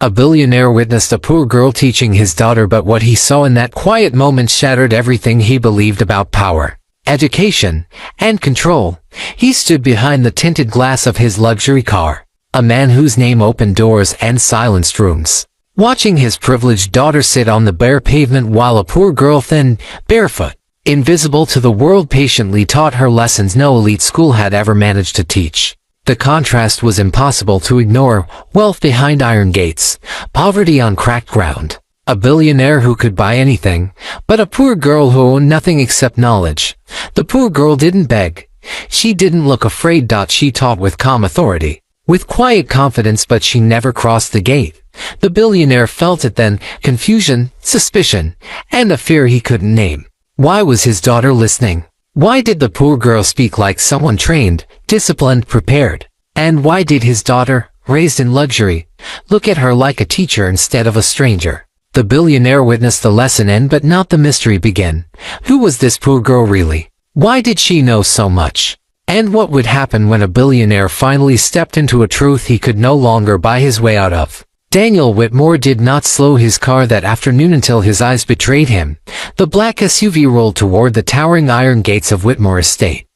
A billionaire witnessed a poor girl teaching his daughter, but what he saw in that quiet moment shattered everything he believed about power, education, and control. He stood behind the tinted glass of his luxury car, a man whose name opened doors and silenced rooms. Watching his privileged daughter sit on the bare pavement while a poor girl, thin, barefoot, invisible to the world, patiently taught her lessons no elite school had ever managed to teach. The contrast was impossible to ignore: wealth behind iron gates, poverty on cracked ground. A billionaire who could buy anything, but a poor girl who owned nothing except knowledge. The poor girl didn't beg. She didn't look afraid. She taught with calm authority, with quiet confidence, but she never crossed the gate. The billionaire felt it then: confusion, suspicion, and a fear he couldn't name. Why was his daughter listening? Why did the poor girl speak like someone trained, disciplined, prepared? And why did his daughter, raised in luxury, look at her like a teacher instead of a stranger? The billionaire witnessed the lesson end, but not the mystery begin. Who was this poor girl really? Why did she know so much? And what would happen when a billionaire finally stepped into a truth he could no longer buy his way out of? Daniel Whitmore did not slow his car that afternoon until his eyes betrayed him. The black SUV rolled toward the towering iron gates of Whitmore Estate,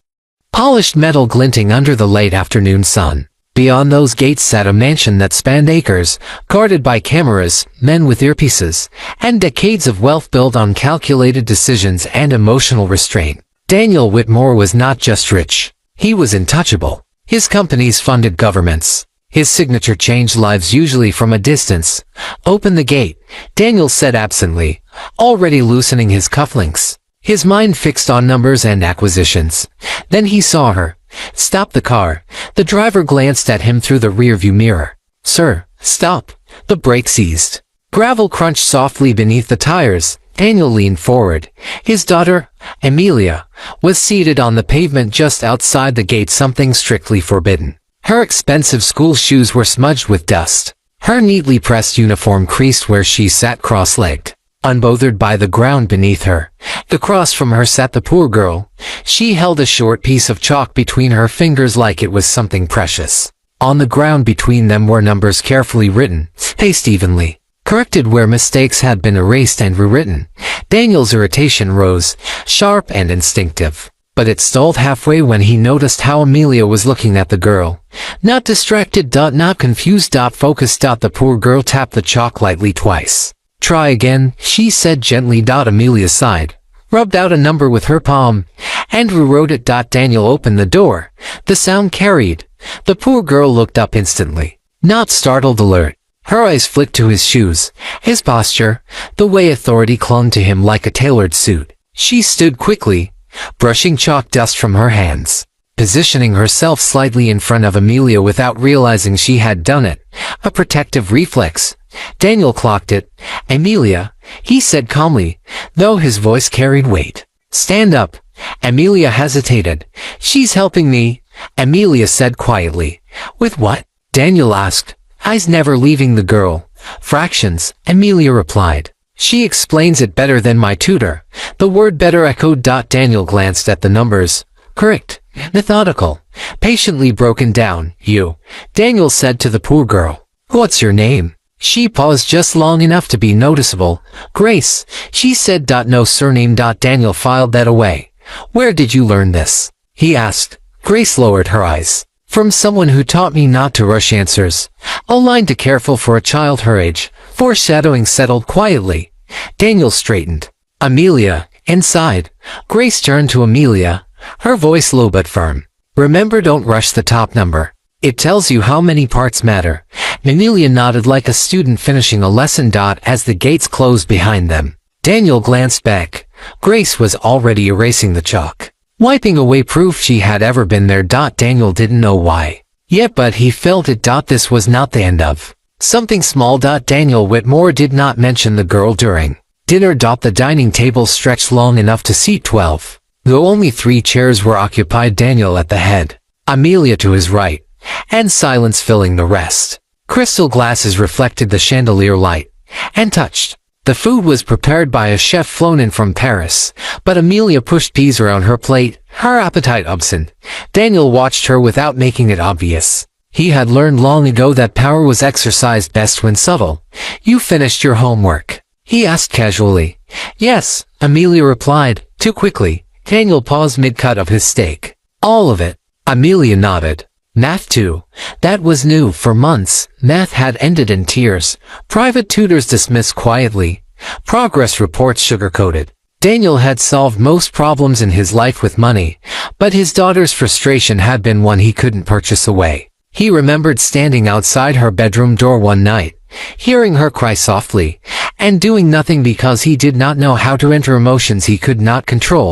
polished metal glinting under the late afternoon sun. Beyond those gates sat a mansion that spanned acres, guarded by cameras, men with earpieces, and decades of wealth built on calculated decisions and emotional restraint. Daniel Whitmore was not just rich. He was untouchable. His companies funded governments. His signature changed lives, usually from a distance. "Open the gate," Daniel said absently, already loosening his cufflinks. His mind fixed on numbers and acquisitions. Then he saw her. "Stop the car." The driver glanced at him through the rearview mirror. "Sir, stop." The brakes eased. Gravel crunched softly beneath the tires. Daniel leaned forward. His daughter, Amelia, was seated on the pavement just outside the gate, something strictly forbidden. Her expensive school shoes were smudged with dust. Her neatly pressed uniform creased where she sat cross-legged, unbothered by the ground beneath her. Across from her sat the poor girl. She held a short piece of chalk between her fingers like it was something precious. On the ground between them were numbers carefully written, spaced evenly, corrected where mistakes had been erased and rewritten. Daniel's irritation rose, sharp and instinctive. But it stalled halfway when he noticed how Amelia was looking at the girl. Not distracted, not confused, focused. The poor girl tapped the chalk lightly twice. "Try again," she said gently. Amelia sighed, rubbed out a number with her palm, and rewrote it. Daniel opened the door. The sound carried. The poor girl looked up instantly, not startled, alert. Her eyes flicked to his shoes, his posture, the way authority clung to him like a tailored suit. She stood quickly, brushing chalk dust from her hands, positioning herself slightly in front of Amelia without realizing she had done it. A protective reflex. Daniel clocked it. "Amelia," he said calmly, though his voice carried weight. "Stand up." Amelia hesitated. "She's helping me," Amelia said quietly. "With what?" Daniel asked, eyes never leaving the girl. "Fractions," Amelia replied. "She explains it better than my tutor." The word "better" echoed. Daniel glanced at the numbers. "Correct, methodical, patiently broken down." "You," Daniel said to the poor girl. "What's your name?" She paused just long enough to be noticeable. "Grace," she said. "No surname." Daniel filed that away. "Where did you learn this?" he asked. Grace lowered her eyes. "From someone who taught me not to rush answers. A line too careful for a child her age." Foreshadowing settled quietly. Daniel straightened. "Amelia," inside. Grace turned to Amelia, her voice low but firm. "Remember, don't rush the top number. It tells you how many parts matter." Amelia nodded like a student finishing a lesson. As the gates closed behind them, Daniel glanced back. Grace was already erasing the chalk, wiping away proof she had ever been there. Daniel didn't know why yet, but he felt it. This was not the end of something small. Daniel Whitmore did not mention the girl during dinner. The dining table stretched long enough to seat 12, though only 3 chairs were occupied. Daniel at the head, Amelia to his right, and silence filling the rest. Crystal glasses reflected the chandelier light, and touched. The food was prepared by a chef flown in from Paris, but Amelia pushed peas around her plate, her appetite absent. Daniel watched her without making it obvious. He had learned long ago that power was exercised best when subtle. "You finished your homework?" he asked casually. "Yes," Amelia replied, too quickly. Daniel paused mid-cut of his steak. "All of it?" Amelia nodded. "Math too?" That was new. For months, math had ended in tears. Private tutors dismissed quietly. Progress reports sugar-coated. Daniel had solved most problems in his life with money, but his daughter's frustration had been one he couldn't purchase away. He remembered standing outside her bedroom door one night, hearing her cry softly, and doing nothing because he did not know how to enter emotions he could not control.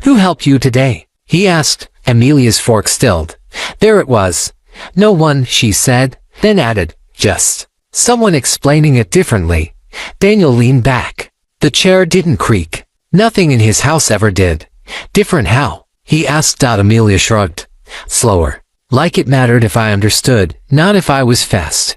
"Who helped you today?" he asked. Amelia's fork stilled. There it was. "No one," she said, then added, "just someone explaining it differently." Daniel leaned back. The chair didn't creak. Nothing in his house ever did. "Different how?" he asked. Amelia shrugged. "Slower. Like it mattered if I understood, not if I was fast."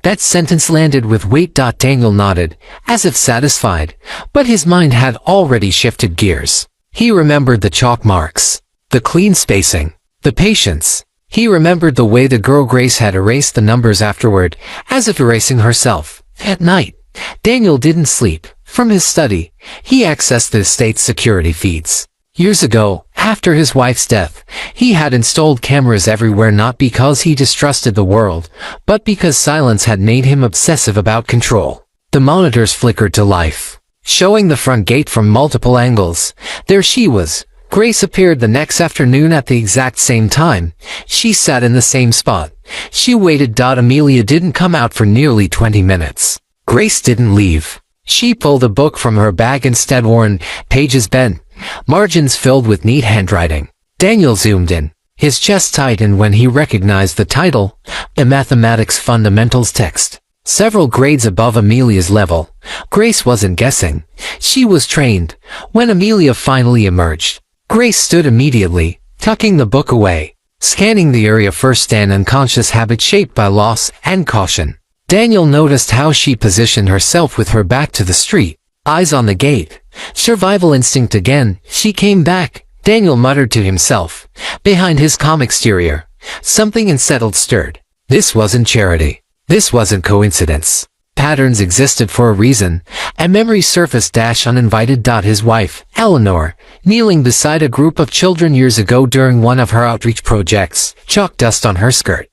That sentence landed with weight. Daniel nodded, as if satisfied, but his mind had already shifted gears. He remembered the chalk marks, the clean spacing, the patience. He remembered the way the girl Grace had erased the numbers afterward, as if erasing herself. At night, Daniel didn't sleep. From his study, he accessed the estate's security feeds. Years ago, after his wife's death, he had installed cameras everywhere, not because he distrusted the world, but because silence had made him obsessive about control. The monitors flickered to life, showing the front gate from multiple angles. There she was. Grace appeared the next afternoon at the exact same time. She sat in the same spot. She waited. Amelia didn't come out for nearly 20 minutes. Grace didn't leave. She pulled a book from her bag, instead worn, pages bent, margins filled with neat handwriting. Daniel zoomed in. His chest tightened when he recognized the title, the Mathematics Fundamentals text. Several grades above Amelia's level. Grace wasn't guessing. She was trained. When Amelia finally emerged, Grace stood immediately, tucking the book away, scanning the area first, an unconscious habit shaped by loss and caution. Daniel noticed how she positioned herself with her back to the street, eyes on the gate. Survival instinct again. She came back. Daniel muttered to himself. Behind his calm exterior, something unsettled stirred. This wasn't charity. This wasn't coincidence. Patterns existed for a reason. A memory surfaced. Uninvited. His wife, Eleanor, kneeling beside a group of children years ago during one of her outreach projects, chalk dust on her skirt,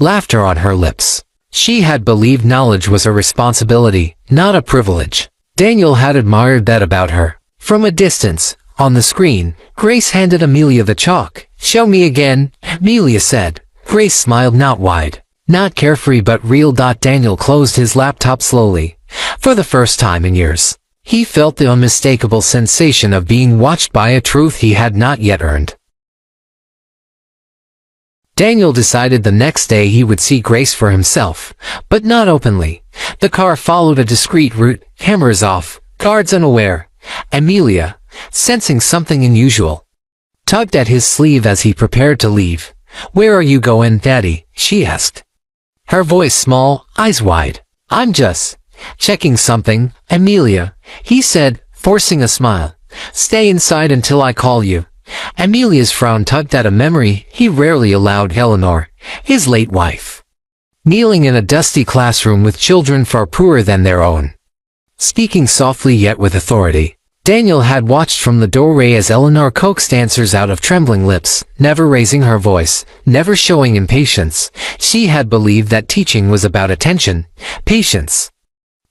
laughter on her lips. She had believed knowledge was a responsibility, not a privilege. Daniel had admired that about her. From a distance, on the screen, Grace handed Amelia the chalk. "Show me again," Amelia said. Grace smiled, not wide, not carefree, but real. Daniel closed his laptop slowly. For the first time in years, he felt the unmistakable sensation of being watched by a truth he had not yet earned. Daniel decided the next day he would see Grace for himself, but not openly. The car followed a discreet route, cameras off, guards unaware. Amelia, sensing something unusual, tugged at his sleeve as he prepared to leave. "Where are you going, Daddy?" she asked. Her voice small, eyes wide. "I'm just checking something, Amelia," he said, forcing a smile. "Stay inside until I call you." Amelia's frown tugged at a memory he rarely allowed. Eleanor, his late wife, kneeling in a dusty classroom with children far poorer than their own, speaking softly yet with authority. Daniel had watched from the doorway as Eleanor coaxed answers out of trembling lips, never raising her voice, never showing impatience. She had believed that teaching was about attention, patience,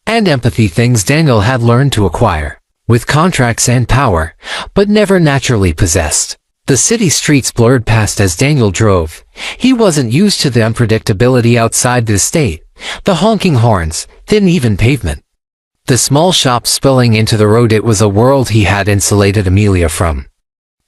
and empathy, things Daniel had learned to acquire with contracts and power, but never naturally possessed. The city streets blurred past as Daniel drove. He wasn't used to the unpredictability outside the estate, the honking horns, the uneven pavement, the small shops spilling into the road. It was a world he had insulated Amelia from,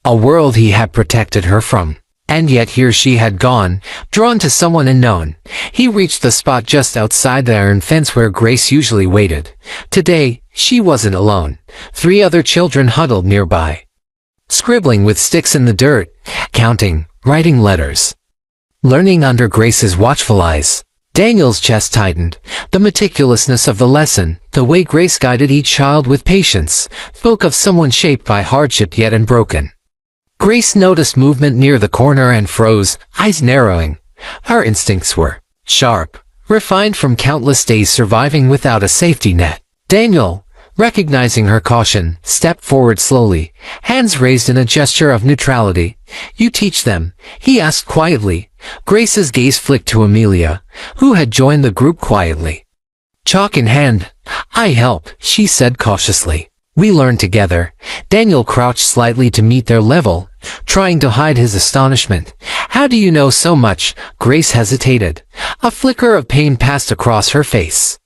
a world he had protected her from. And yet here she had gone, drawn to someone unknown. He reached the spot just outside the iron fence where Grace usually waited. Today, she wasn't alone. 3 other children huddled nearby, scribbling with sticks in the dirt, counting, writing letters, learning under Grace's watchful eyes. Daniel's chest tightened. The meticulousness of the lesson, the way Grace guided each child with patience, spoke of someone shaped by hardship yet unbroken. Grace noticed movement near the corner and froze, eyes narrowing. Her instincts were sharp, refined from countless days surviving without a safety net. Daniel, recognizing her caution, stepped forward slowly, hands raised in a gesture of neutrality. "You teach them," he asked quietly. Grace's gaze flicked to Amelia, who had joined the group quietly. Chalk in hand, "I help," she said cautiously. "We learn together." Daniel crouched slightly to meet their level, trying to hide his astonishment. "How do you know so much?" Grace hesitated. A flicker of pain passed across her face.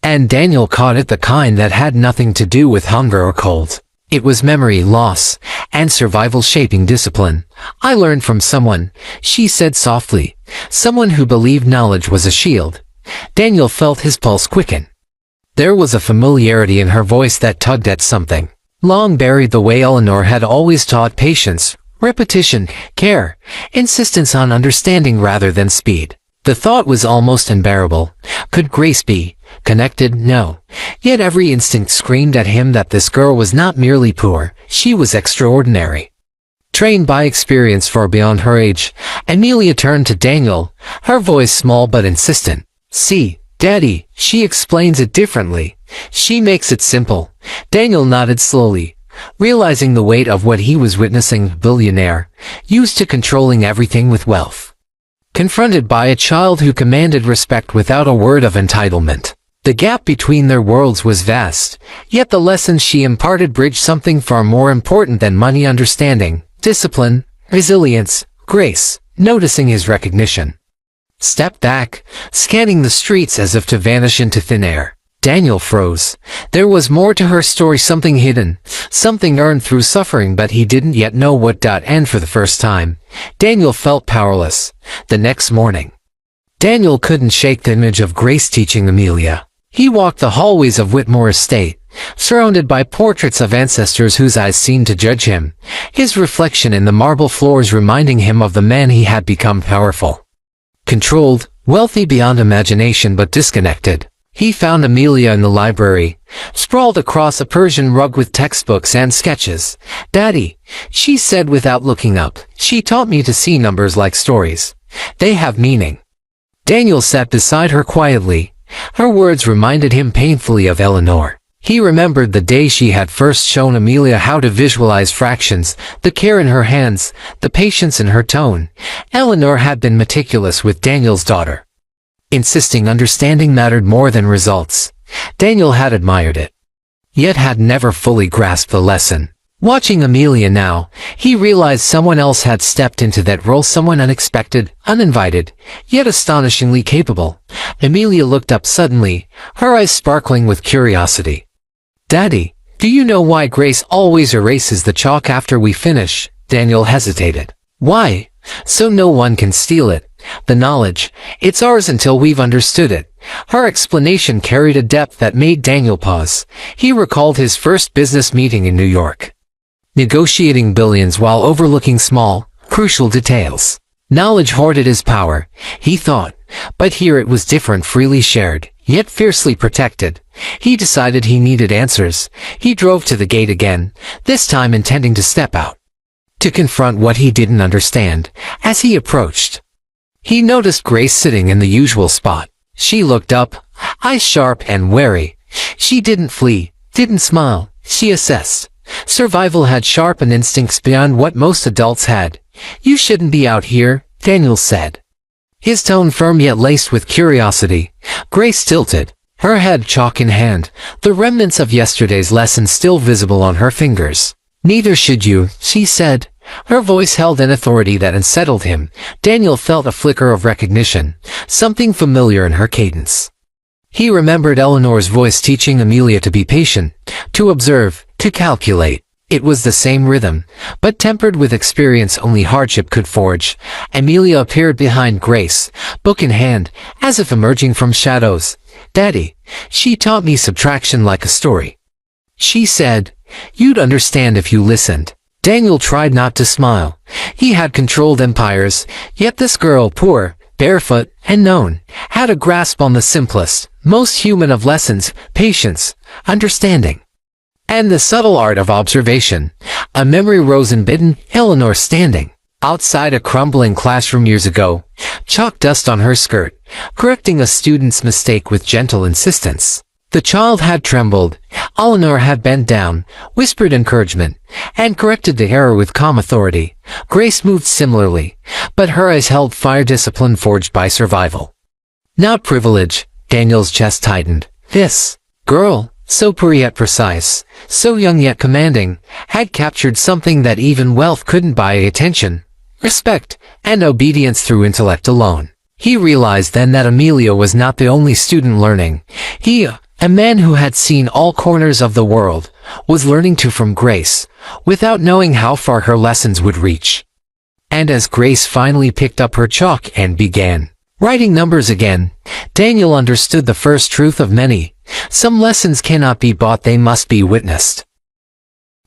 And Daniel caught it, the kind that had nothing to do with hunger or cold. It was memory loss and survival shaping discipline. "I learned from someone," she said softly. "Someone who believed knowledge was a shield." Daniel felt his pulse quicken. There was a familiarity in her voice that tugged at something long buried, the way Eleanor had always taught: patience, repetition, care, insistence on understanding rather than speed. The thought was almost unbearable. Could Grace be connected? No. Yet every instinct screamed at him that this girl was not merely poor, she was extraordinary. Trained by experience far beyond her age, Amelia turned to Daniel, her voice small but insistent. "See, Daddy, she explains it differently. She makes it simple." Daniel nodded slowly, realizing the weight of what he was witnessing. Billionaire, used to controlling everything with wealth, confronted by a child who commanded respect without a word of entitlement. The gap between their worlds was vast, yet the lessons she imparted bridged something far more important than money: understanding, discipline, resilience. Grace, noticing his recognition, stepped back, scanning the streets as if to vanish into thin air. Daniel froze. There was more to her story, something hidden, something earned through suffering, but he didn't yet know what. And for the first time, Daniel felt powerless. The next morning, Daniel couldn't shake the image of Grace teaching Amelia. He walked the hallways of Whitmore Estate, surrounded by portraits of ancestors whose eyes seemed to judge him, his reflection in the marble floors reminding him of the man he had become: powerful, controlled, wealthy beyond imagination but disconnected. He found Amelia in the library, sprawled across a Persian rug with textbooks and sketches. "Daddy," she said without looking up, "she taught me to see numbers like stories. They have meaning." Daniel sat beside her quietly. Her words reminded him painfully of Eleanor. He remembered the day she had first shown Amelia how to visualize fractions, the care in her hands, the patience in her tone. Eleanor had been meticulous with Daniel's daughter, insisting understanding mattered more than results. Daniel had admired it, yet had never fully grasped the lesson. Watching Amelia now, he realized someone else had stepped into that role, someone unexpected, uninvited, yet astonishingly capable. Amelia looked up suddenly, her eyes sparkling with curiosity. "Daddy, do you know why Grace always erases the chalk after we finish?" Daniel hesitated. "Why?" "So no one can steal it. The knowledge, it's ours until we've understood it." Her explanation carried a depth that made Daniel pause. He recalled his first business meeting in New York, negotiating billions while overlooking small, crucial details. Knowledge hoarded his power, he thought, but here it was different, freely shared, yet fiercely protected. He decided he needed answers. He drove to the gate again, this time intending to step out, to confront what he didn't understand. As he approached, he noticed Grace sitting in the usual spot. She looked up, eyes sharp and wary. She didn't flee, didn't smile, she assessed. Survival had sharpened instincts beyond what most adults had. "You shouldn't be out here," Daniel said, his tone firm yet laced with curiosity. Grace tilted, her head chalk in hand, the remnants of yesterday's lesson still visible on her fingers. "Neither should you," she said. Her voice held an authority that unsettled him. Daniel felt a flicker of recognition, something familiar in her cadence. He remembered Eleanor's voice teaching Amelia to be patient, to observe, to calculate. It was the same rhythm, but tempered with experience only hardship could forge. Amelia appeared behind Grace, book in hand, as if emerging from shadows. "Daddy, she taught me subtraction like a story," she said. "You'd understand if you listened." Daniel tried not to smile. He had controlled empires, yet this girl, poor, barefoot, and known, had a grasp on the simplest, most human of lessons: patience, understanding, and the subtle art of observation. A memory rose unbidden, Eleanor standing, Outside a crumbling classroom years ago, chalk dust on her skirt, correcting a student's mistake with gentle insistence. The child had trembled, Eleanor had bent down, whispered encouragement, and corrected the error with calm authority. Grace moved similarly, but her eyes held fire, discipline forged by survival. Not privilege. Daniel's chest tightened. This girl, so pure yet precise, so young yet commanding, had captured something that even wealth couldn't buy: attention, respect, and obedience through intellect alone. He realized then that Amelia was not the only student learning. He, a man who had seen all corners of the world, was learning too from Grace, without knowing how far her lessons would reach. And as Grace finally picked up her chalk and began writing numbers again, Daniel understood the first truth of many. Some lessons cannot be bought, they must be witnessed.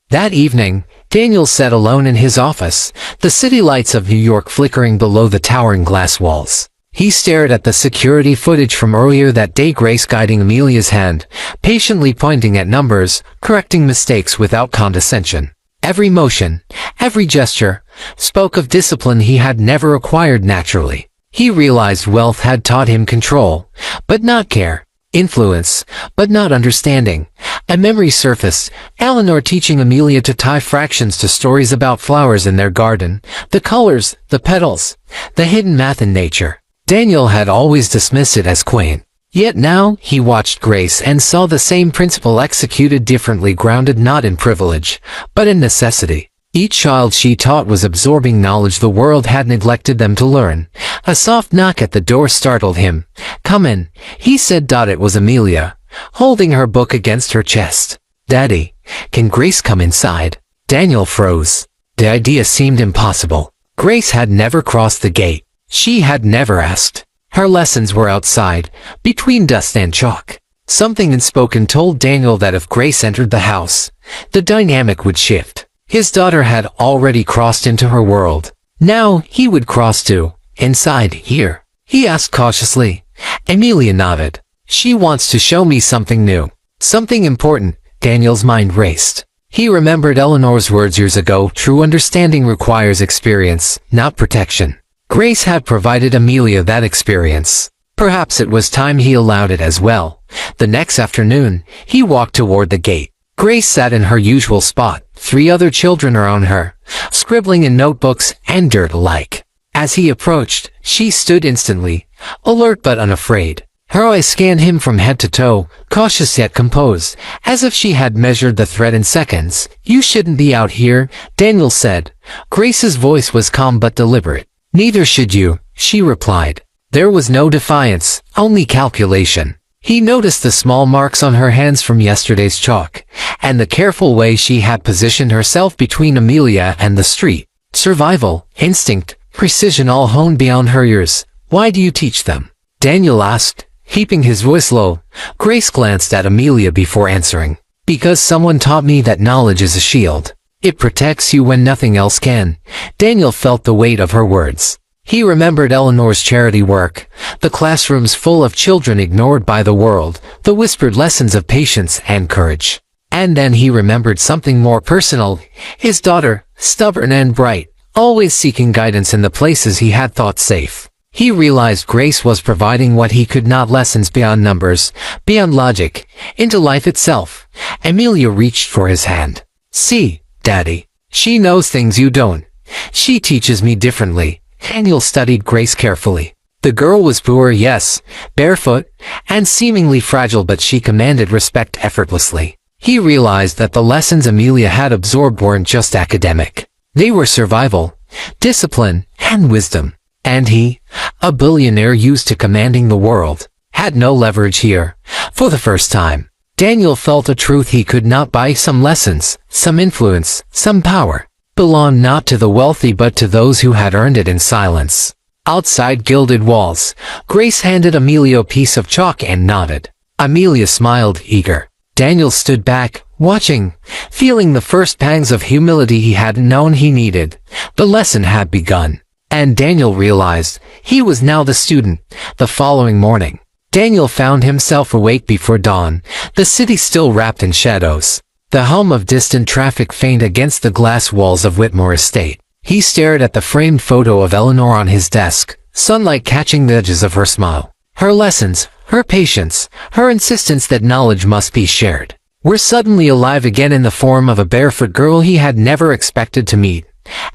That evening, Daniel sat alone in his office, the city lights of New York flickering below the towering glass walls. He stared at the security footage from earlier that day, Grace guiding Amelia's hand, patiently pointing at numbers, correcting mistakes without condescension. Every motion, every gesture, spoke of discipline he had never acquired naturally. He realized wealth had taught him control, but not care, influence, but not understanding. A memory surfaced, Eleanor teaching Amelia to tie fractions to stories about flowers in their garden, the colors, the petals, the hidden math in nature. Daniel had always dismissed it as quaint. Yet now, he watched Grace and saw the same principle executed differently, grounded not in privilege, but in necessity. Each child she taught was absorbing knowledge the world had neglected them to learn. A soft knock at the door startled him. "Come in," he said. It was Amelia, holding her book against her chest. "Daddy, can Grace come inside?" Daniel froze. The idea seemed impossible. Grace had never crossed the gate. She had never asked. Her lessons were outside, between dust and chalk. Something unspoken told Daniel that if Grace entered the house, the dynamic would shift. His daughter had already crossed into her world. Now he would cross too. "Inside here?" he asked cautiously. Amelia nodded. "She wants to show me something new. Something important." Daniel's mind raced. He remembered Eleanor's words years ago. True understanding requires experience, not protection. Grace had provided Amelia that experience. Perhaps it was time he allowed it as well. The next afternoon, he walked toward the gate. Grace sat in her usual spot, 3 other children around her, scribbling in notebooks and dirt alike. As he approached, she stood instantly, alert but unafraid. Her eyes scanned him from head to toe, cautious yet composed, as if she had measured the threat in seconds. "You shouldn't be out here," Daniel said. Grace's voice was calm but deliberate. "Neither should you," she replied. There was no defiance, only calculation. He noticed the small marks on her hands from yesterday's chalk, and the careful way she had positioned herself between Amelia and the street. Survival, instinct, precision all honed beyond her years. "Why do you teach them?" Daniel asked, keeping his voice low. Grace glanced at Amelia before answering. "Because someone taught me that knowledge is a shield. It protects you when nothing else can." Daniel felt the weight of her words. He remembered Eleanor's charity work, the classrooms full of children ignored by the world, the whispered lessons of patience and courage. And then he remembered something more personal. His daughter, stubborn and bright, always seeking guidance in the places he had thought safe. He realized Grace was providing what he could not: lessons beyond numbers, beyond logic, into life itself. Amelia reached for his hand. "See, Daddy, she knows things you don't. She teaches me differently." Daniel studied Grace carefully. The girl was poor, yes, barefoot, and seemingly fragile, but she commanded respect effortlessly. He realized that the lessons Amelia had absorbed weren't just academic. They were survival, discipline, and wisdom. And he, a billionaire used to commanding the world, had no leverage here. For the first time, Daniel felt a truth he could not buy. Some lessons, some influence, some power, belonged not to the wealthy but to those who had earned it in silence. Outside gilded walls, Grace handed Amelia a piece of chalk and nodded. Amelia smiled, eager. Daniel stood back, watching, feeling the first pangs of humility he hadn't known he needed. The lesson had begun, and Daniel realized he was now the student. The following morning, Daniel found himself awake before dawn, the city still wrapped in shadows. The hum of distant traffic faint against the glass walls of Whitmore Estate. He stared at the framed photo of Eleanor on his desk, sunlight catching the edges of her smile. Her lessons, her patience, her insistence that knowledge must be shared, were suddenly alive again in the form of a barefoot girl he had never expected to meet.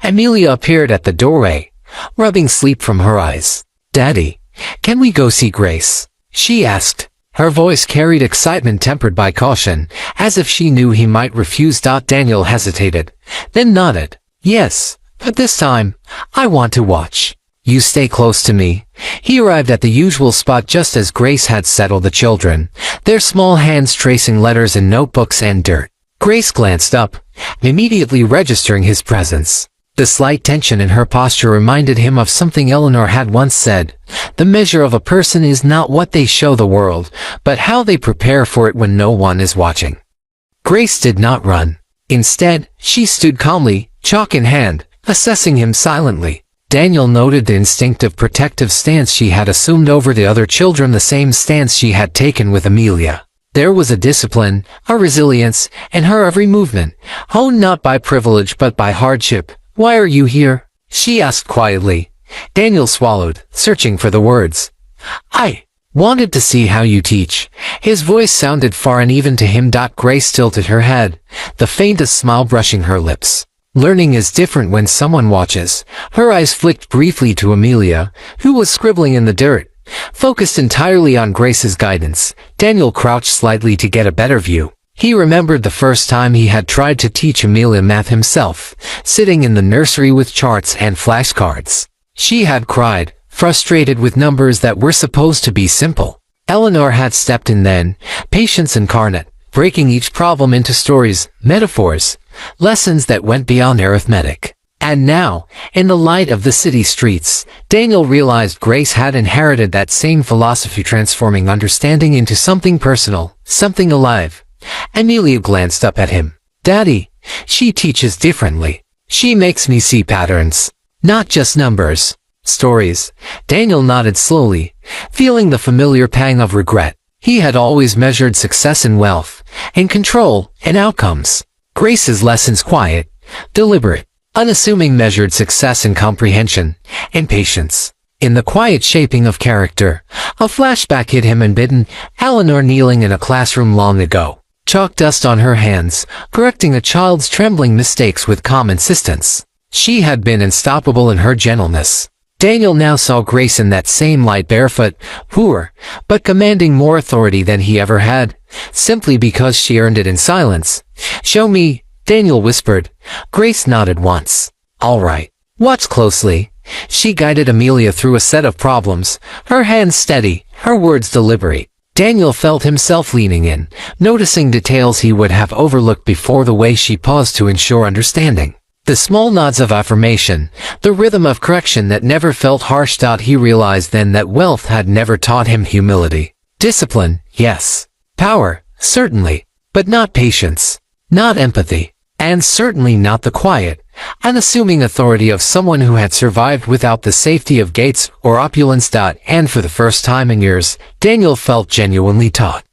Amelia appeared at the doorway, rubbing sleep from her eyes. "Daddy, can we go see Grace?" she asked. Her voice carried excitement tempered by caution, as if she knew he might refuse. Daniel hesitated, then nodded. "Yes, but this time, I want to watch. You stay close to me." He arrived at the usual spot just as Grace had settled the children, their small hands tracing letters in notebooks and dirt. Grace glanced up, immediately registering his presence. The slight tension in her posture reminded him of something Eleanor had once said: "The measure of a person is not what they show the world, but how they prepare for it when no one is watching." Grace did not run. Instead, she stood calmly, chalk in hand, assessing him silently. Daniel noted the instinctive protective stance she had assumed over the other children, the same stance she had taken with Amelia. There was a discipline, a resilience, in her every movement, honed not by privilege but by hardship. "Why are you here?" she asked quietly. Daniel swallowed, searching for the words. "I wanted to see how you teach." His voice sounded far and even to him. Grace tilted her head, the faintest smile brushing her lips. "Learning is different when someone watches." Her eyes flicked briefly to Amelia, who was scribbling in the dirt, focused entirely on Grace's guidance. Daniel crouched slightly to get a better view. He remembered the first time he had tried to teach Amelia math himself, sitting in the nursery with charts and flashcards. She had cried, frustrated with numbers that were supposed to be simple. Eleanor had stepped in then, patience incarnate, breaking each problem into stories, metaphors, lessons that went beyond arithmetic. And now, in the light of the city streets, Daniel realized Grace had inherited that same philosophy, transforming understanding into something personal, something alive. Amelia glanced up at him. "Daddy, she teaches differently. She makes me see patterns, not just numbers, stories." Daniel nodded slowly, feeling the familiar pang of regret. He had always measured success in wealth, in control, in outcomes. Grace's lessons quiet, deliberate, unassuming, measured success in comprehension, in patience, in the quiet shaping of character. A flashback hit him unbidden. Eleanor kneeling in a classroom long ago, chalk dust on her hands, correcting a child's trembling mistakes with calm insistence. She had been unstoppable in her gentleness. Daniel now saw Grace in that same light, barefoot, poor, but commanding more authority than he ever had, simply because she earned it in silence. "Show me," Daniel whispered. Grace nodded once. "All right. Watch closely." She guided Amelia through a set of problems, her hands steady, her words deliberate. Daniel felt himself leaning in, noticing details he would have overlooked before, the way she paused to ensure understanding, the small nods of affirmation, the rhythm of correction that never felt harsh. He realized then that wealth had never taught him humility. Discipline, yes. Power, certainly. But not patience. Not empathy. And certainly not the quiet, unassuming authority of someone who had survived without the safety of gates or opulence. And for the first time in years, Daniel felt genuinely taught.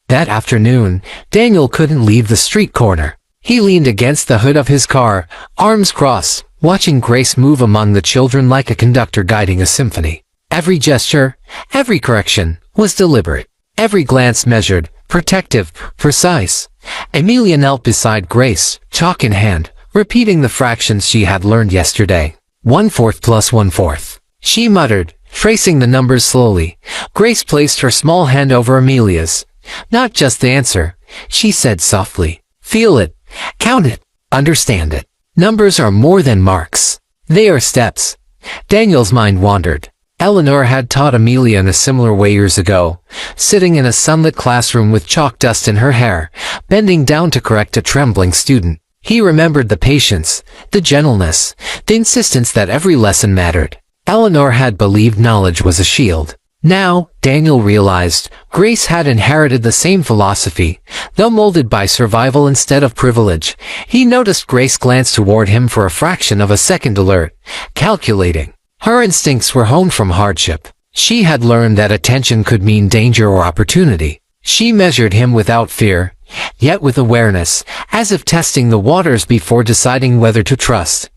That afternoon, Daniel couldn't leave the street corner. He leaned against the hood of his car, arms crossed, watching Grace move among the children like a conductor guiding a symphony. Every gesture, every correction, was deliberate. Every glance measured, protective, precise. Amelia knelt beside Grace, chalk in hand, repeating the fractions she had learned yesterday. 1/4 plus 1/4. She muttered, tracing the numbers slowly. Grace placed her small hand over Amelia's. "Not just the answer," she said softly. "Feel it, count it, understand it. Numbers are more than marks. They are steps." Daniel's mind wandered. Eleanor had taught Amelia in a similar way years ago, sitting in a sunlit classroom with chalk dust in her hair, bending down to correct a trembling student. He remembered the patience, the gentleness, the insistence that every lesson mattered. Eleanor had believed knowledge was a shield. Now, Daniel realized, Grace had inherited the same philosophy, though molded by survival instead of privilege. He noticed Grace glance toward him for a fraction of a second, alert, calculating. Her instincts were honed from hardship. She had learned that attention could mean danger or opportunity. She measured him without fear, yet with awareness, as if testing the waters before deciding whether to trust.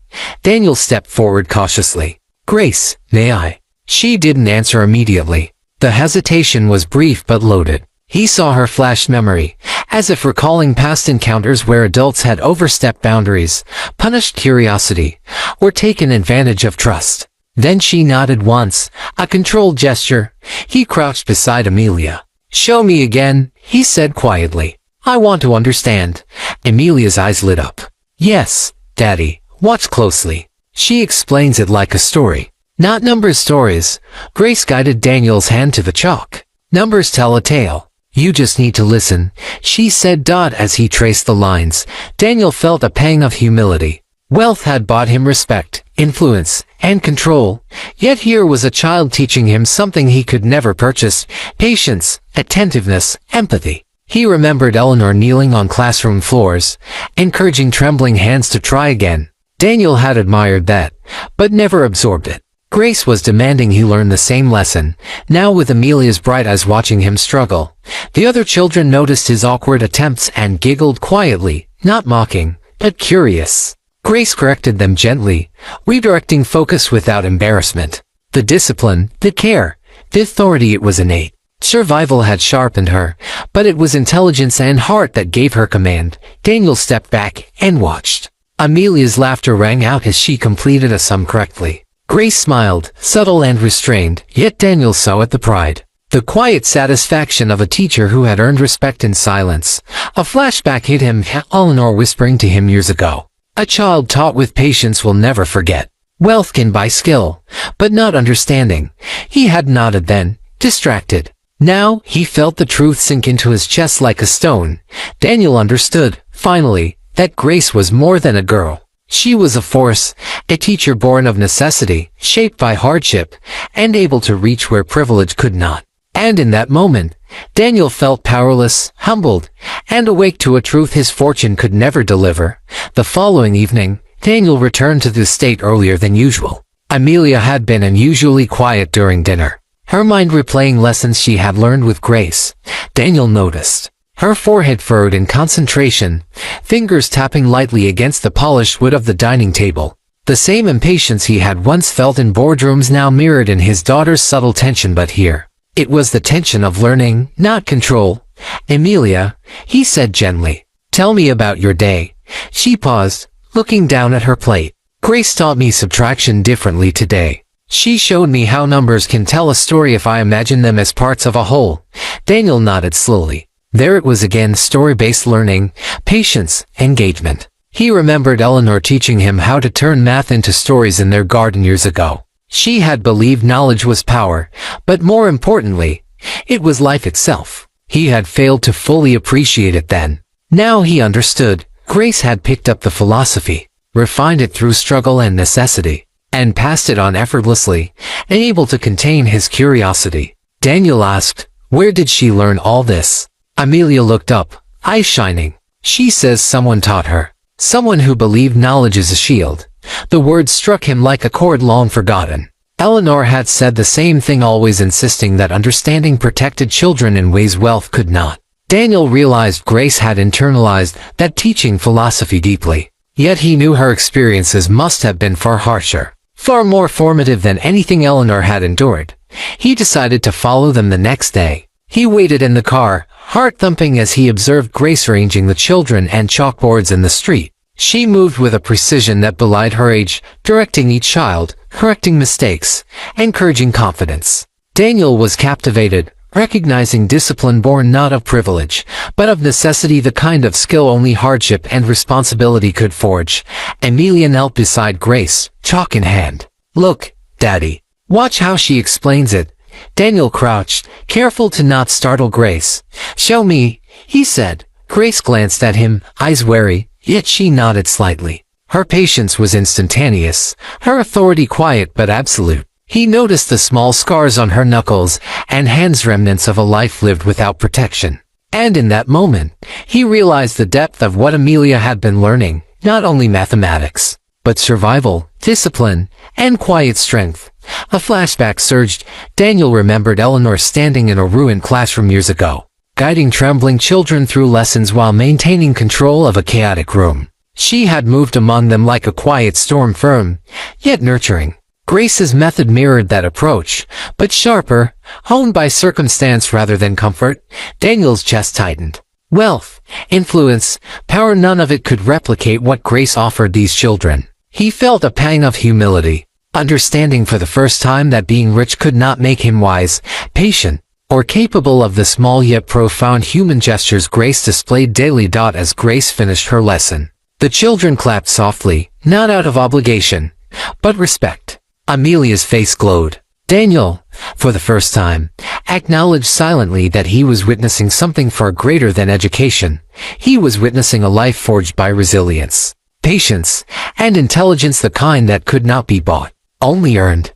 Daniel stepped forward cautiously. "Grace, may I?" She didn't answer immediately. The hesitation was brief but loaded. He saw her flash memory, as if recalling past encounters where adults had overstepped boundaries, punished curiosity, or taken advantage of trust. Then she nodded once, a controlled gesture. He crouched beside Amelia. "Show me again," he said quietly. "I want to understand." Amelia's eyes lit up. "Yes, Daddy, watch closely. She explains it like a story. Not number stories." Grace guided Daniel's hand to the chalk. "Numbers tell a tale. You just need to listen," she said. As he traced the lines, Daniel felt a pang of humility. Wealth had bought him respect, influence, and control, yet here was a child teaching him something he could never purchase: patience, attentiveness, empathy. He remembered Eleanor kneeling on classroom floors, encouraging trembling hands to try again. Daniel had admired that, but never absorbed it. Grace was demanding he learn the same lesson, now with Amelia's bright eyes watching him struggle. The other children noticed his awkward attempts and giggled quietly, not mocking, but curious. Grace corrected them gently, redirecting focus without embarrassment. The discipline, the care, the authority, it was innate. Survival had sharpened her, but it was intelligence and heart that gave her command. Daniel stepped back and watched. Amelia's laughter rang out as she completed a sum correctly. Grace smiled, subtle and restrained, yet Daniel saw it the pride. The quiet satisfaction of a teacher who had earned respect in silence. A flashback hit him, Eleanor whispering to him years ago. "A child taught with patience will never forget. Wealth can buy skill, but not understanding." He had nodded then, distracted. Now, he felt the truth sink into his chest like a stone. Daniel understood, finally, that Grace was more than a girl. She was a force, a teacher born of necessity, shaped by hardship, and able to reach where privilege could not. And in that moment, Daniel felt powerless, humbled, and awake to a truth his fortune could never deliver. The following evening, Daniel returned to the estate earlier than usual. Amelia had been unusually quiet during dinner, her mind replaying lessons she had learned with Grace. Daniel noticed her forehead furrowed in concentration, fingers tapping lightly against the polished wood of the dining table. The same impatience he had once felt in boardrooms now mirrored in his daughter's subtle tension, but here, it was the tension of learning, not control. "Amelia," he said gently, "tell me about your day." She paused, looking down at her plate. "Grace taught me subtraction differently today. She showed me how numbers can tell a story if I imagine them as parts of a whole." Daniel nodded slowly. There it was again, story-based learning, patience, engagement. He remembered Eleanor teaching him how to turn math into stories in their garden years ago. She had believed knowledge was power, but more importantly, it was life itself. He had failed to fully appreciate it then. Now he understood. Grace had picked up the philosophy, refined it through struggle and necessity, and passed it on effortlessly, unable to contain his curiosity. Daniel asked, "Where did she learn all this?" Amelia looked up, eyes shining. "She says someone taught her. Someone who believed knowledge is a shield." The words struck him like a chord long forgotten. Eleanor had said the same thing, always insisting that understanding protected children in ways wealth could not. Daniel realized Grace had internalized that teaching philosophy deeply. Yet he knew her experiences must have been far harsher, far more formative than anything Eleanor had endured. He decided to follow them the next day. He waited in the car, heart thumping as he observed Grace arranging the children and chalkboards in the street. She moved with a precision that belied her age, directing each child, correcting mistakes, encouraging confidence. Daniel was captivated, recognizing discipline born not of privilege, but of necessity, the kind of skill only hardship and responsibility could forge. Amelia knelt beside Grace, chalk in hand. "Look, Daddy. Watch how she explains it." Daniel crouched, careful to not startle Grace. "Show me," he said. Grace glanced at him, eyes wary, yet she nodded slightly. Her patience was instantaneous, her authority quiet but absolute. He noticed the small scars on her knuckles and hands, remnants of a life lived without protection. And in that moment, he realized the depth of what Amelia had been learning, not only mathematics, but survival, discipline, and quiet strength. A flashback surged. Daniel remembered Eleanor standing in a ruined classroom years ago. guiding trembling children through lessons while maintaining control of a chaotic room. She had moved among them like a quiet storm, firm, yet nurturing. Grace's method mirrored that approach, but sharper, honed by circumstance rather than comfort. Daniel's chest tightened. Wealth, influence, power, none of it could replicate what Grace offered these children. He felt a pang of humility, understanding for the first time that being rich could not make him wise, patient, or capable of the small yet profound human gestures Grace displayed daily. As Grace finished her lesson, the children clapped softly, not out of obligation, but respect. Amelia's face glowed. Daniel, for the first time, acknowledged silently that he was witnessing something far greater than education. He was witnessing a life forged by resilience, patience, and intelligence, the kind that could not be bought, only earned.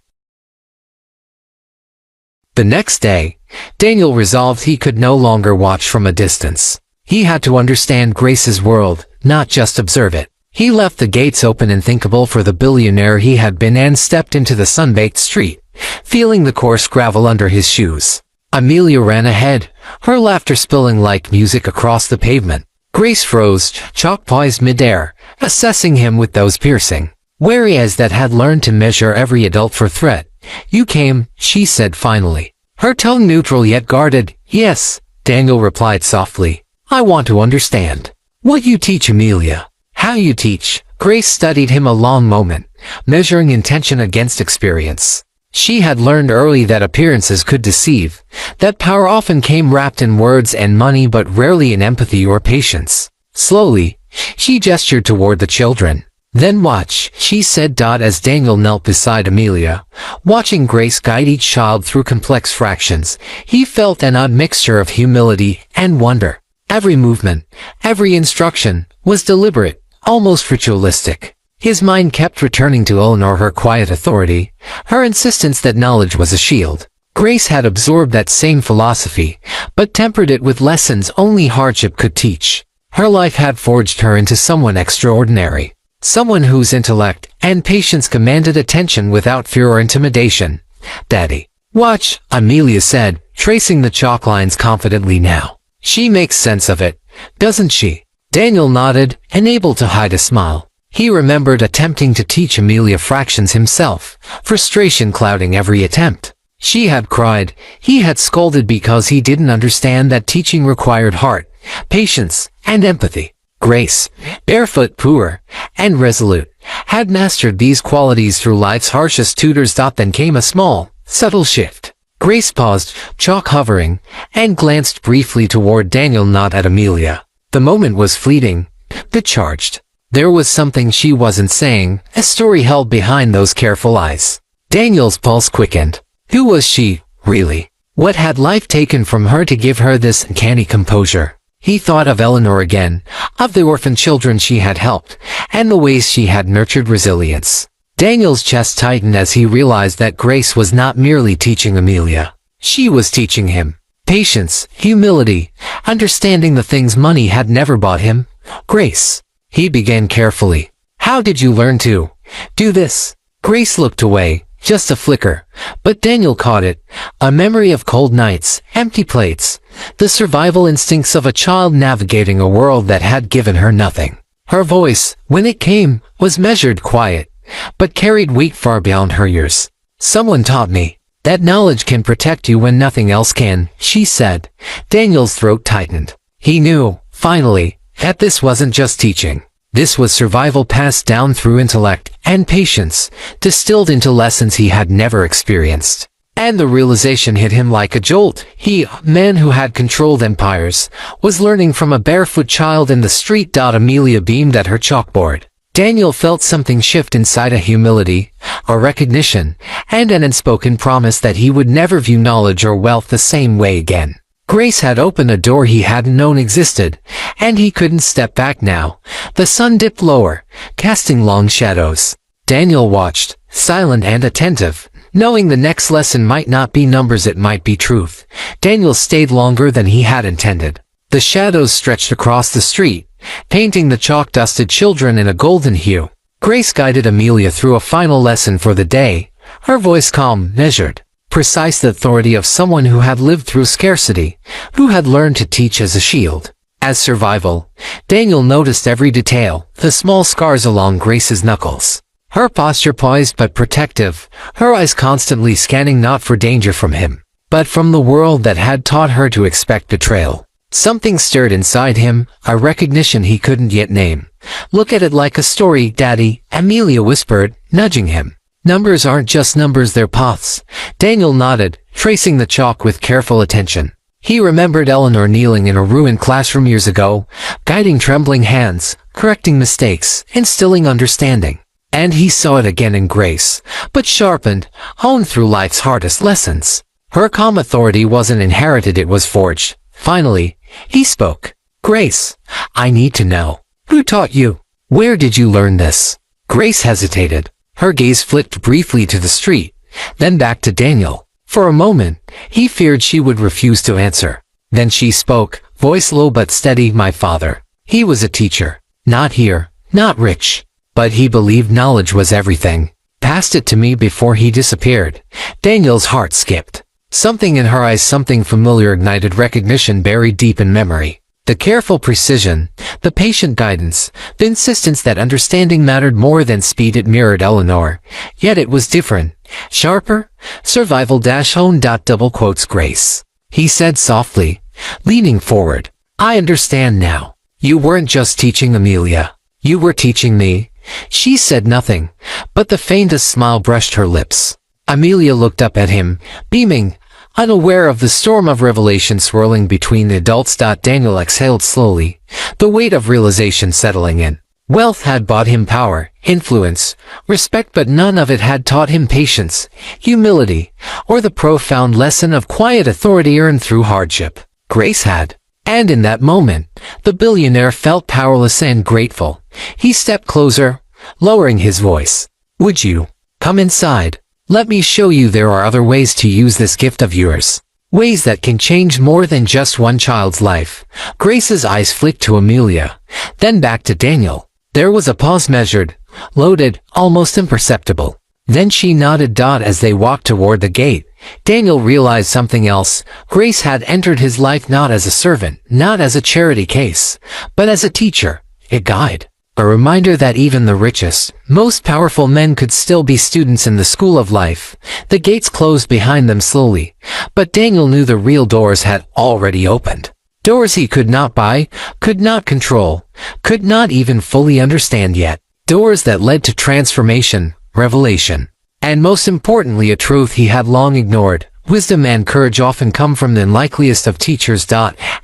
The next day, Daniel resolved he could no longer watch from a distance. He had to understand Grace's world, not just observe it. He left the gates open and thinkable for the billionaire he had been and stepped into the sun-baked street, feeling the coarse gravel under his shoes. Amelia ran ahead, her laughter spilling like music across the pavement. Grace froze, chalk poised midair, assessing him with those piercing, wary eyes that had learned to measure every adult for threat. "You came," she said finally, her tone neutral yet guarded. "Yes," Daniel replied softly. "I want to understand what you teach, Amelia." "How you teach?" Grace studied him a long moment, measuring intention against experience. She had learned early that appearances could deceive, that power often came wrapped in words and money but rarely in empathy or patience. Slowly, she gestured toward the children. "Then watch," she said. As Daniel knelt beside Amelia, watching Grace guide each child through complex fractions, he felt an odd mixture of humility and wonder. Every movement, every instruction, was deliberate, almost ritualistic. His mind kept returning to Eleanor, her quiet authority, her insistence that knowledge was a shield. Grace had absorbed that same philosophy, but tempered it with lessons only hardship could teach. Her life had forged her into someone extraordinary, someone whose intellect and patience commanded attention without fear or intimidation. "Daddy, watch," Amelia said, tracing the chalk lines confidently. "Now, she makes sense of it, doesn't she?" Daniel nodded, unable to hide a smile. He remembered attempting to teach Amelia fractions himself, frustration clouding every attempt. She had cried, he had scolded because he didn't understand that teaching required heart, patience, and empathy. Grace, barefoot, poor, and resolute, had mastered these qualities through life's harshest tutors. Then came a small, subtle shift. Grace paused, chalk hovering, and glanced briefly toward Daniel, not at Amelia. The moment was fleeting, but charged. There was something she wasn't saying, a story held behind those careful eyes. Daniel's pulse quickened. Who was she, really? What had life taken from her to give her this uncanny composure? He thought of Eleanor again, of the orphan children she had helped, and the ways she had nurtured resilience. Daniel's chest tightened as he realized that Grace was not merely teaching Amelia. She was teaching him patience, humility, understanding the things money had never bought him. "Grace," he began carefully, "how did you learn to do this?" Grace looked away, just a flicker, but Daniel caught it, a memory of cold nights, empty plates, the survival instincts of a child navigating a world that had given her nothing. Her voice, when it came, was measured, quiet, but carried weight far beyond her years. "Someone taught me that knowledge can protect you when nothing else can," she said. Daniel's throat tightened. He knew, finally, that this wasn't just teaching. This was survival passed down through intellect and patience, distilled into lessons he had never experienced. And the realization hit him like a jolt. He, a man who had controlled empires, was learning from a barefoot child in the street. Amelia beamed at her chalkboard. Daniel felt something shift inside, a humility, a recognition, and an unspoken promise that he would never view knowledge or wealth the same way again. Grace had opened a door he hadn't known existed, and he couldn't step back now. The sun dipped lower, casting long shadows. Daniel watched, silent and attentive, knowing the next lesson might not be numbers, it might be truth. Daniel stayed longer than he had intended. The shadows stretched across the street, painting the chalk-dusted children in a golden hue. Grace guided Amelia through a final lesson for the day, her voice calm, measured. precise the authority of someone who had lived through scarcity, who had learned to teach as a shield, as survival. Daniel noticed every detail, the small scars along Grace's knuckles, her posture poised but protective, her eyes constantly scanning not for danger from him, but from the world that had taught her to expect betrayal. Something stirred inside him, a recognition he couldn't yet name. "Look at it like a story, Daddy," Amelia whispered, nudging him. "Numbers aren't just numbers, they're paths." Daniel nodded, tracing the chalk with careful attention. He remembered Eleanor kneeling in a ruined classroom years ago, guiding trembling hands, correcting mistakes, instilling understanding. And he saw it again in Grace, but sharpened, honed through life's hardest lessons. Her calm authority wasn't inherited, it was forged. Finally, he spoke. "Grace, I need to know. Who taught you? Where did you learn this?" Grace hesitated. Her gaze flicked briefly to the street, then back to Daniel. For a moment, he feared she would refuse to answer. Then she spoke, voice low but steady. "My father. He was a teacher. Not here, not rich. But he believed knowledge was everything. Passed it to me before he disappeared." Daniel's heart skipped. Something in her eyes, something familiar, ignited recognition buried deep in memory. The careful precision, the patient guidance, the insistence that understanding mattered more than speed. It mirrored Eleanor, yet it was different. Sharper, survival-own. Double quotes Grace. He said softly, leaning forward. "I understand now. You weren't just teaching Amelia. You were teaching me." She said nothing, but the faintest smile brushed her lips. Amelia looked up at him, beaming, unaware of the storm of revelation swirling between the adults. Daniel exhaled slowly, the weight of realization settling in. Wealth had bought him power, influence, respect, but none of it had taught him patience, humility, or the profound lesson of quiet authority earned through hardship. Grace had. And in that moment, the billionaire felt powerless and grateful. He stepped closer, lowering his voice. "Would you come inside? Let me show you there are other ways to use this gift of yours. Ways that can change more than just one child's life." Grace's eyes flicked to Amelia, then back to Daniel. There was a pause, measured, loaded, almost imperceptible. Then she nodded. As they walked toward the gate, Daniel realized something else. Grace had entered his life not as a servant, not as a charity case, but as a teacher, a guide. A reminder that even the richest, most powerful men could still be students in the school of life. The gates closed behind them slowly, but Daniel knew the real doors had already opened. Doors he could not buy, could not control, could not even fully understand yet. Doors that led to transformation, revelation, and most importantly a truth he had long ignored. Wisdom and courage often come from the unlikeliest of teachers.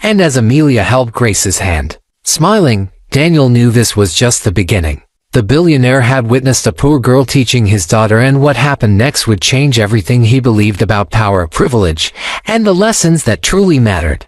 And as Amelia held Grace's hand, smiling, Daniel knew this was just the beginning. The billionaire had witnessed a poor girl teaching his daughter, and what happened next would change everything he believed about power, privilege, and the lessons that truly mattered.